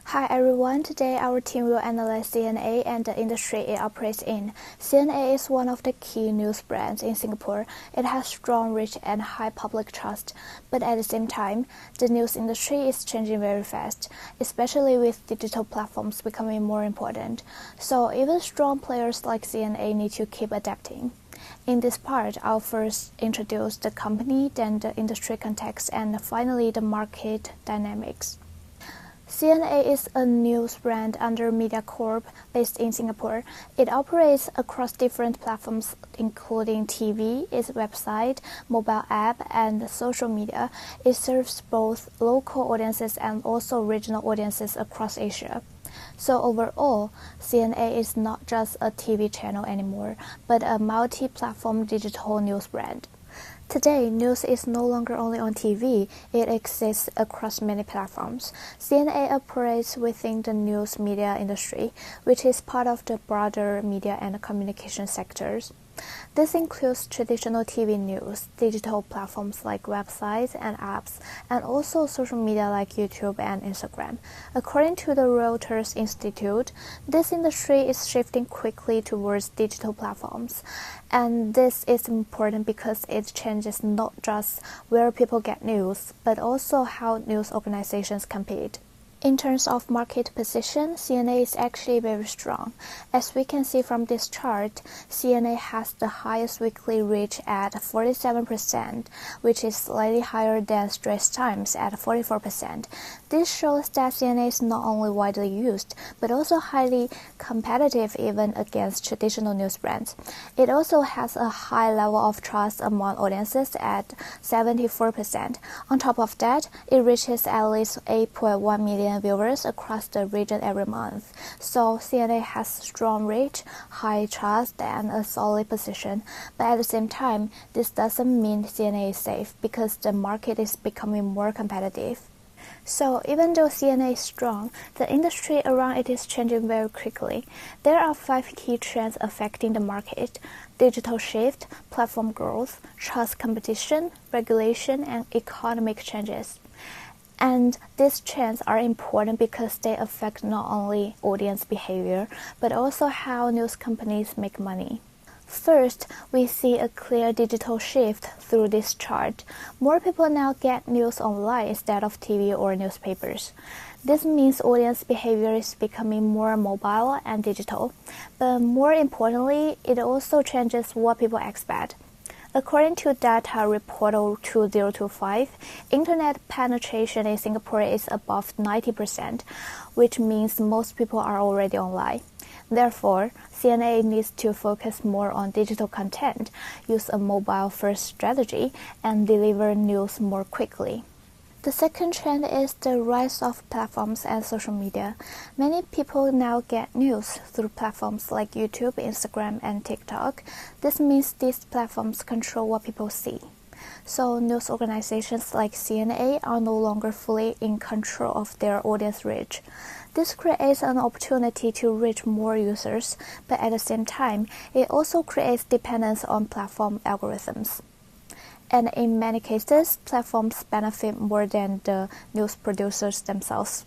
Hi everyone, today our team will analyze CNA and the industry it operates in. CNA is one of the key news brands in Singapore. It has strong reach and high public trust, but at the same time, the news industry is changing very fast, especially with digital platforms becoming more important. So even strong players like CNA need to keep adapting. In this part, I'll first introduce the company, then the industry context, and finally the market dynamics. CNA is a news brand under MediaCorp based in Singapore. It operates across different platforms including TV, its website, mobile app, and social media. It serves both local audiences and also regional audiences across Asia. So overall, CNA is not just a TV channel anymore, but a multi-platform digital news brand. Today, news is no longer only on TV, it exists across many platforms. CNA operates within the news media industry, which is part of the broader media and communication sectors. This includes traditional TV news, digital platforms like websites and apps, and also social media like YouTube and Instagram. According to the Reuters Institute, this industry is shifting quickly towards digital platforms. And this is important because it changes not just where people get news, but also how news organizations compete. In terms of market position, CNA is actually very strong. As we can see from this chart, CNA has the highest weekly reach at 47%, which is slightly higher than Straits Times at 44%. This shows that CNA is not only widely used, but also highly competitive even against traditional news brands. It also has a high level of trust among audiences at 74%. On top of that, it reaches at least 8.1 million viewers across the region every month. So CNA has strong reach, high trust, and a solid position. But at the same time, this doesn't mean CNA is safe because the market is becoming more competitive. So even though CNA is strong, the industry around it is changing very quickly. There are 5 key trends affecting the market: digital shift, platform growth, trust competition, regulation, and economic changes. And these trends are important because they affect not only audience behavior, but also how news companies make money. First, we see a clear digital shift through this chart. More people now get news online instead of TV or newspapers. This means audience behavior is becoming more mobile and digital. But more importantly, it also changes what people expect. According to data report 2025, internet penetration in Singapore is above 90%, which means most people are already online. Therefore, CNA needs to focus more on digital content, use a mobile-first strategy, and deliver news more quickly. The second trend is the rise of platforms and social media. Many people now get news through platforms like YouTube, Instagram, and TikTok. This means these platforms control what people see. So news organizations like CNA are no longer fully in control of their audience reach. This creates an opportunity to reach more users, but at the same time, it also creates dependence on platform algorithms. And in many cases, platforms benefit more than the news producers themselves.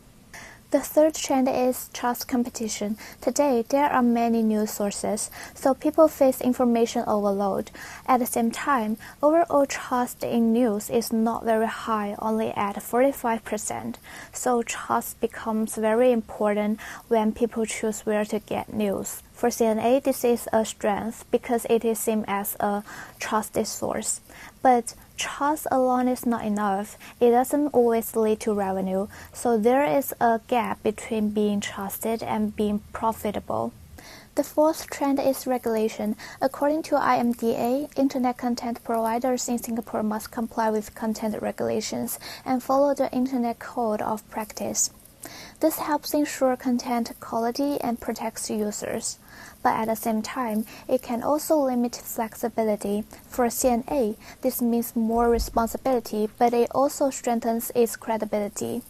The third trend is trust competition. Today, there are many news sources, so people face information overload. At the same time, overall trust in news is not very high, only at 45%. So trust becomes very important when people choose where to get news. For CNA, this is a strength because it is seen as a trusted source. But trust alone is not enough. It doesn't always lead to revenue, so there is a gap between being trusted and being profitable. The fourth trend is regulation. According to IMDA, internet content providers in Singapore must comply with content regulations and follow the Internet Code of Practice. This helps ensure content quality and protects users. But at the same time, it can also limit flexibility. For CNA, this means more responsibility, but it also strengthens its credibility.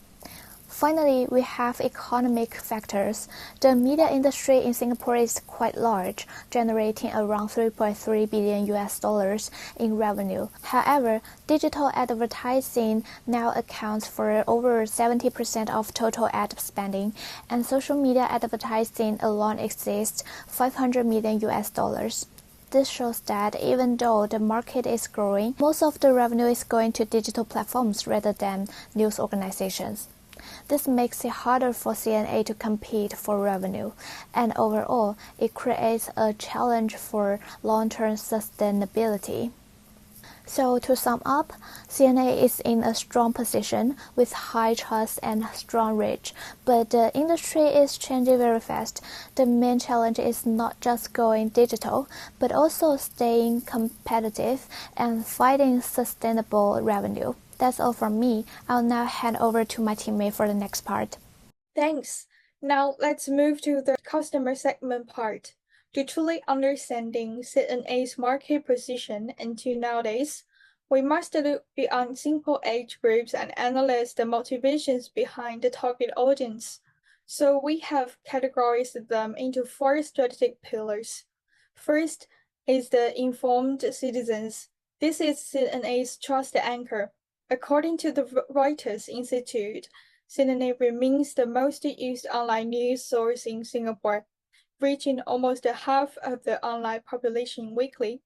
Finally, we have economic factors. The media industry in Singapore is quite large, generating around 3.3 billion US dollars in revenue. However, digital advertising now accounts for over 70% of total ad spending, and social media advertising alone exceeds 500 million US dollars. This shows that even though the market is growing, most of the revenue is going to digital platforms rather than news organizations. This makes it harder for CNA to compete for revenue, and overall, it creates a challenge for long-term sustainability. So to sum up, CNA is in a strong position with high trust and strong reach, but the industry is changing very fast. The main challenge is not just going digital, but also staying competitive and finding sustainable revenue. That's all from me. I'll now hand over to my teammate for the next part. Thanks. Now let's move to the customer segment part. To truly understanding CNA's market position into nowadays, we must look beyond simple age groups and analyze the motivations behind the target audience. So we have categorized them into 4 strategic pillars. First is the informed citizens. This is CNA's trust anchor. According to the Reuters Institute, CNA remains the most used online news source in Singapore, reaching almost half of the online population weekly.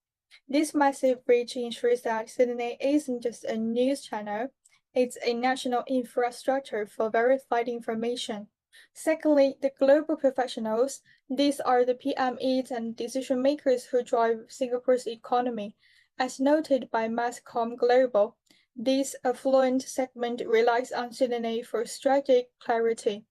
This massive reach ensures that CNA isn't just a news channel, it's a national infrastructure for verified information. Secondly, the global professionals. These are the PMEs and decision makers who drive Singapore's economy. As noted by Masscom Global, this affluent segment relies on CNA for strategic clarity.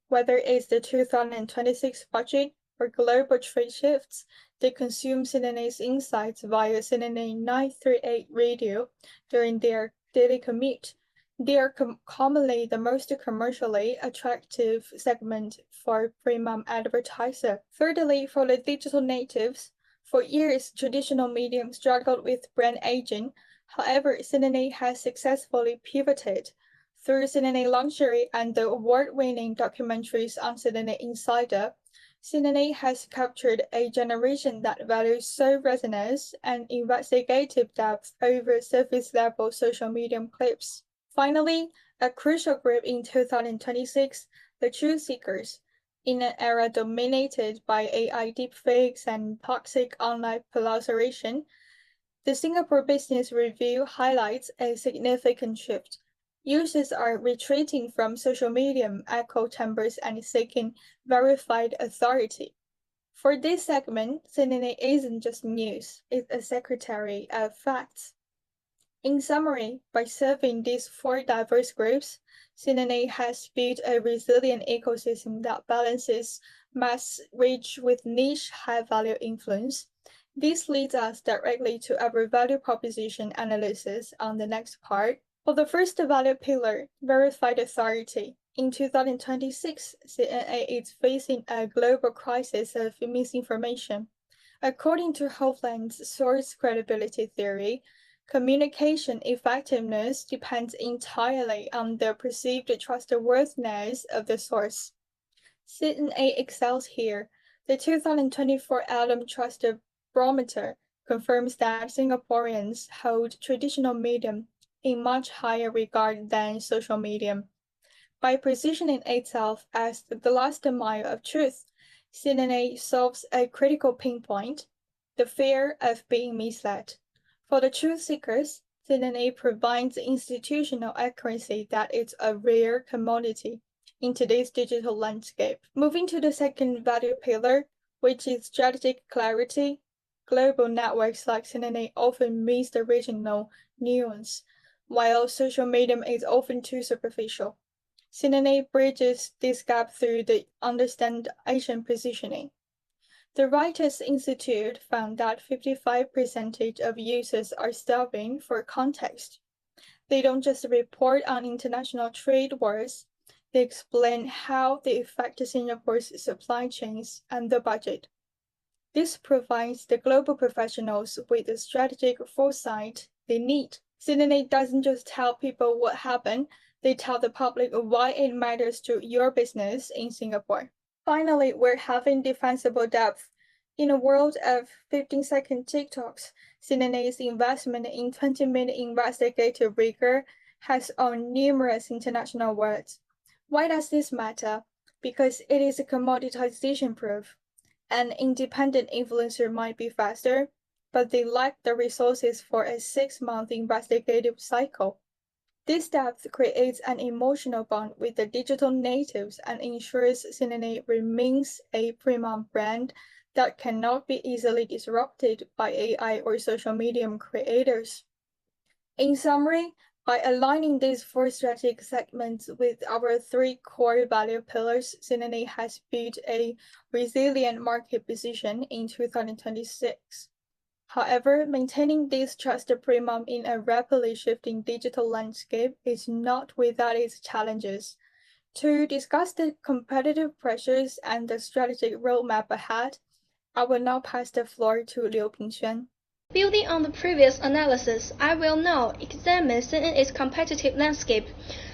Whether it's the 2026 budget or global trade shifts, they consume CNA's insights via CNA 938 radio during their daily commute. They are commonly the most commercially attractive segment for premium advertiser. Thirdly, for the digital natives, for years, traditional medium struggled with brand aging. However, CNA has successfully pivoted. Through CNA Luxury and the award-winning documentaries on CNA Insider, CNA has captured a generation that values show resonance and investigative depth over surface-level social media clips. Finally, a crucial group in 2026, the truth seekers. In an era dominated by AI deepfakes and toxic online proliferation, the Singapore Business Review highlights a significant shift. Users are retreating from social media echo chambers and seeking verified authority. For this segment, CNA isn't just news, it's a secretary of facts. In summary, by serving these 4 diverse groups, CNA has built a resilient ecosystem that balances mass reach with niche high-value influence. This leads us directly to our value proposition analysis on the next part. For the first value pillar, verified authority, in 2026, CNA is facing a global crisis of misinformation. According to Hovland's source credibility theory, communication effectiveness depends entirely on the perceived trustworthiness of the source. CNA excels here. The 2024 Alum Trust Barometer confirms that Singaporeans hold traditional media in much higher regard than social media. By positioning itself as the last mile of truth, CNA solves a critical pinpoint, the fear of being misled. For the truth seekers, CNA provides institutional accuracy that is a rare commodity in today's digital landscape. Moving to the second value pillar, which is strategic clarity, global networks like CNA often miss the regional nuance, while social media is often too superficial. CNA bridges this gap through the understand Asian positioning. The Reuters Institute found that 55% of users are starving for context. They don't just report on international trade wars, they explain how they affect Singapore's supply chains and the budget. This provides the global professionals with the strategic foresight they need. CNA doesn't just tell people what happened, They tell the public why it matters to your business in Singapore. Finally, we're having defensible depth. In a world of 15-second TikToks, CNA's investment in 20-minute investigative rigor has earned numerous international awards. Why does this matter? Because it is a commoditization proof. An independent influencer might be faster, but they lack the resources for a 6-month investigative cycle. This depth creates an emotional bond with the digital natives and ensures CNA remains a premium brand that cannot be easily disrupted by AI or social media creators. In summary, by aligning these 4 strategic segments with our 3 core value pillars, CNA has built a resilient market position in 2026. However, maintaining this trust premium in a rapidly shifting digital landscape is not without its challenges. To discuss the competitive pressures and the strategic roadmap ahead, I will now pass the floor to Liu Pingxuan. Building on the previous analysis, I will now examine CNA's competitive landscape.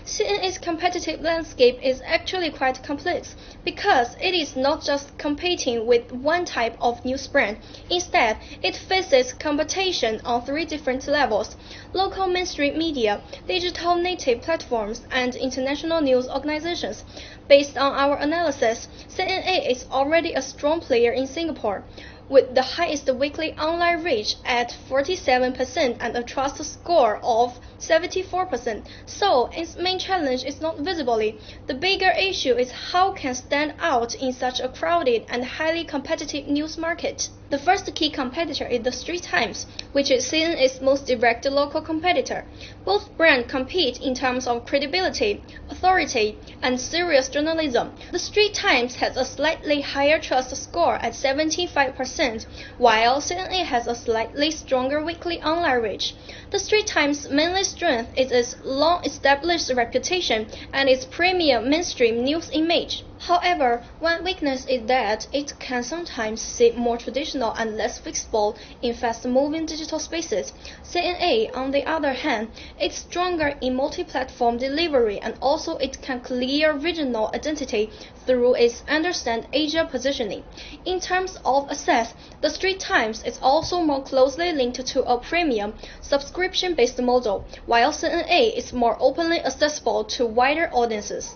CNA's competitive landscape is actually quite complex because it is not just competing with one type of news brand. Instead, it faces competition on 3 different levels: local mainstream media, digital native platforms, and international news organizations. Based on our analysis, CNA is already a strong player in Singapore, with the highest weekly online reach at 47% and a trust score of 74%. So its main challenge is not visibility. The bigger issue is how can stand out in such a crowded and highly competitive news market. The first key competitor is the Straits Times, which is CNA's most direct local competitor. Both brands compete in terms of credibility, authority, and serious journalism. The Straits Times has a slightly higher trust score at 75%, while CNA has a slightly stronger weekly online reach. The Straits Times' main strength is its long-established reputation and its premium mainstream news image. However, one weakness is that it can sometimes seem more traditional and less flexible in fast-moving digital spaces. CNA, on the other hand, is stronger in multi-platform delivery, and also it can clear regional identity through its understand Asia positioning. In terms of access, the Straits Times is also more closely linked to a premium, subscription-based model, while CNA is more openly accessible to wider audiences.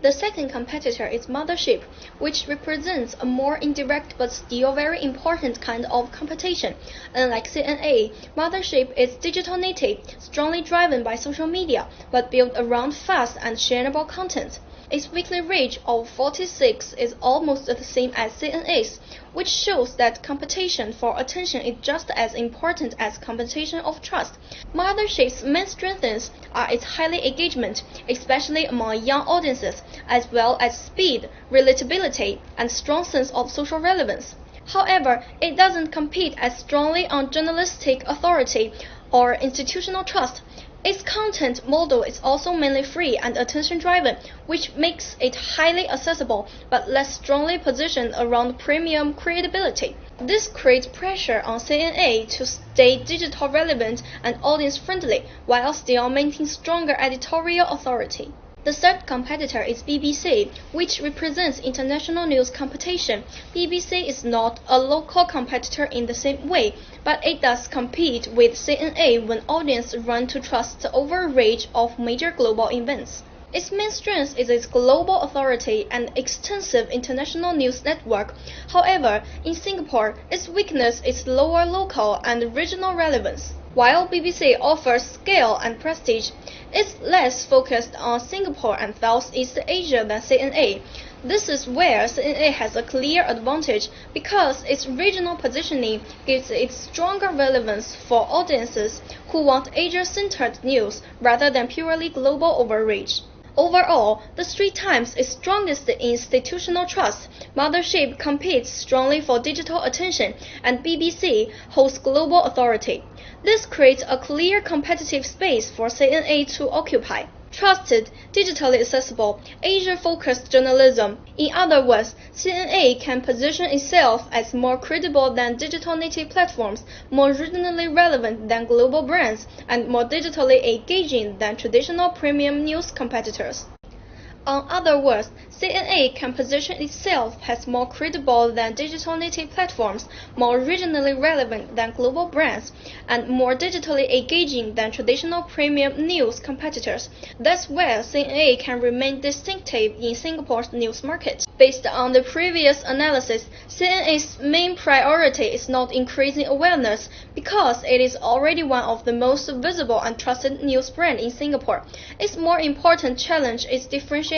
The second competitor is Mothership, which represents a more indirect but still very important kind of competition. Unlike CNA, Mothership is digital native, strongly driven by social media, but built around fast and shareable content. Its weekly reach of 46 is almost the same as CNA's, which shows that competition for attention is just as important as competition of trust. Mothership's main strengths are its high engagement, especially among young audiences, as well as speed, relatability, and strong sense of social relevance. However, it doesn't compete as strongly on journalistic authority or institutional trust. Its content model is also mainly free and attention-driven, which makes it highly accessible but less strongly positioned around premium credibility. This creates pressure on CNA to stay digital relevant and audience-friendly while still maintaining stronger editorial authority. The third competitor is BBC, which represents international news competition. BBC is not a local competitor in the same way, but it does compete with CNA when audiences run to trust the overreach of major global events. Its main strength is its global authority and extensive international news network. However, in Singapore, its weakness is lower local and regional relevance. While BBC offers scale and prestige, it's less focused on Singapore and Southeast Asia than CNA. This is where CNA has a clear advantage because its regional positioning gives it stronger relevance for audiences who want Asia-centered news rather than purely global overreach. Overall, the Straits Times is strongest in institutional trust, Mothership competes strongly for digital attention, and BBC holds global authority. This creates a clear competitive space for CNA to occupy. trusted, digitally accessible, Asia-focused journalism. In other words, CNA can position itself as more credible than digital native platforms, more regionally relevant than global brands, and more digitally engaging than traditional premium news competitors. In other words, CNA can position itself as more credible than digital native platforms, more regionally relevant than global brands, and more digitally engaging than traditional premium news competitors. That's where CNA can remain distinctive in Singapore's news market. Based on the previous analysis, CNA's main priority is not increasing awareness because it is already one of the most visible and trusted news brands in Singapore. Its more important challenge is differentiation.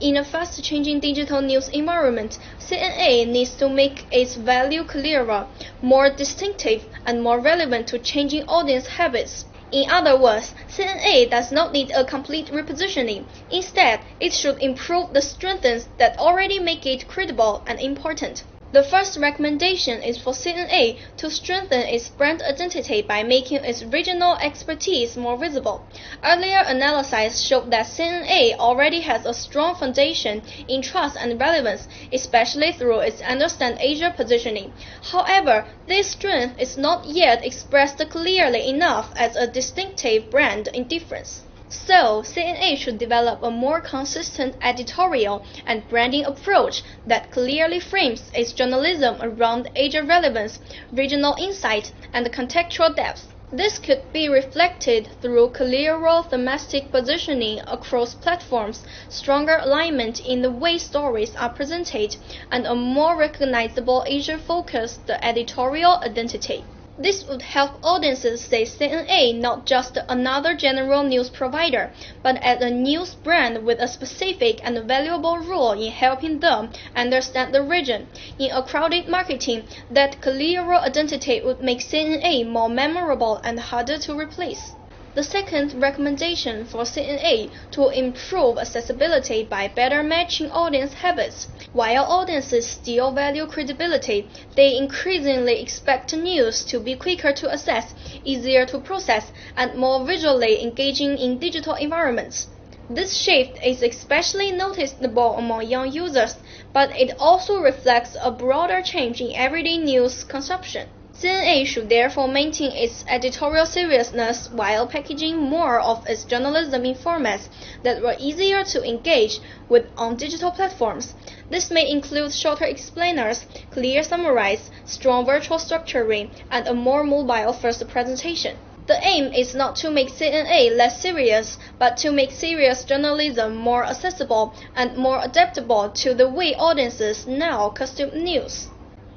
In a fast-changing digital news environment, CNA needs to make its value clearer, more distinctive, and more relevant to changing audience habits. In other words, CNA does not need a complete repositioning. Instead, it should improve the strengths that already make it credible and important. The first recommendation is for CNA to strengthen its brand identity by making its regional expertise more visible. Earlier analyses showed that CNA already has a strong foundation in trust and relevance, especially through its Understand Asia positioning. However, this strength is not yet expressed clearly enough as a distinctive brand in difference. So, CNA should develop a more consistent editorial and branding approach that clearly frames its journalism around Asia relevance, regional insight, and contextual depth. This could be reflected through clearer thematic positioning across platforms, stronger alignment in the way stories are presented, and a more recognizable Asia-focused editorial identity. This would help audiences see CNA not just another general news provider, but as a news brand with a specific and valuable role in helping them understand the region. In a crowded marketing, that clearer identity would make CNA more memorable and harder to replace. The second recommendation for CNA to improve accessibility by better matching audience habits. While audiences still value credibility, they increasingly expect news to be quicker to access, easier to process, and more visually engaging in digital environments. This shift is especially noticeable among young users, but it also reflects a broader change in everyday news consumption. CNA should therefore maintain its editorial seriousness while packaging more of its journalism in formats that were easier to engage with on digital platforms. This may include shorter explainers, clear summaries, strong virtual structuring, and a more mobile-first presentation. The aim is not to make CNA less serious, but to make serious journalism more accessible and more adaptable to the way audiences now consume news.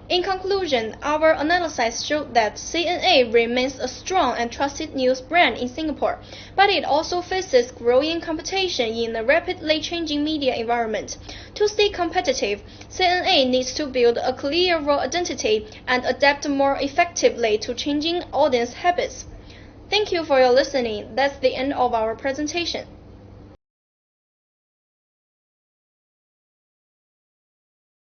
In conclusion, our analysis showed that CNA remains a strong and trusted news brand in Singapore, but it also faces growing competition in a rapidly changing media environment. To stay competitive, CNA needs to build a clearer identity and adapt more effectively to changing audience habits. Thank you for your listening. That's the end of our presentation.